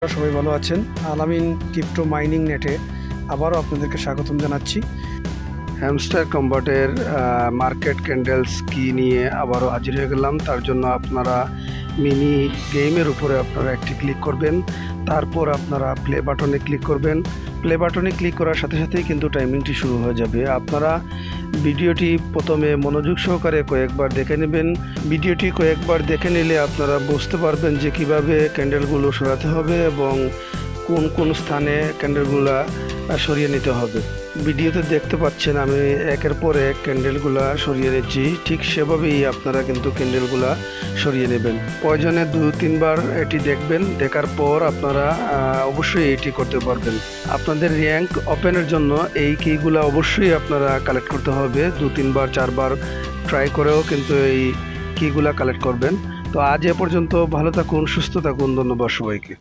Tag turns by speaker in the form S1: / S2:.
S1: সবাই ভালো আছেন। আলামিন ক্রিপ্টো মাইনিং নেটে আবারও আপনাদেরকে স্বাগতম জানাচ্ছি। হ্যামস্টার কম্বাটের মার্কেট ক্যান্ডেলস কি নিয়ে আবারও হাজির হয়ে গেলাম। তার জন্য আপনারা মিনি গেমের উপরে আপনারা একটি ক্লিক করবেন, তারপর আপনারা প্লে বাটনে ক্লিক করবেন। প্লে বাটনে ক্লিক করার সাথে সাথেই কিন্তু টাইমিংটি শুরু হয়ে যাবে। আপনারা ভিডিওটি প্রথমে মনোযোগ সহকারে কয়েকবার দেখে নেবেন। ভিডিওটি কয়েকবার দেখে নিলে আপনারা বুঝতে পারবেন যে কিভাবে ক্যান্ডেলগুলো সরাতে হবে এবং কোন কোন স্থানে ক্যান্ডেলগুলো সরিয়ে নিতে হবে। ভিডিওতে দেখতে পাচ্ছেন আমি একের পর এক ক্যান্ডেলগুলা সরিয়ে নিচ্ছি, ঠিক সেভাবেই আপনারা কিন্তু ক্যান্ডেলগুলা সরিয়ে নেবেন। প্রয়োজনে 2-3 বার এটি দেখবেন, দেখার পর আপনারা অবশ্যই এটি করতে পারবেন। আপনাদের র্যাঙ্ক ওপেনের জন্য এই কিগুলা অবশ্যই আপনারা কালেক্ট করতে হবে। 2-3 বার 4 বার ট্রাই করেও কিন্তু এই কিগুলা কালেক্ট করবেন। তো আজ এ পর্যন্ত, ভালো থাকুন, সুস্থ থাকুন, ধন্যবাদ সবাইকে।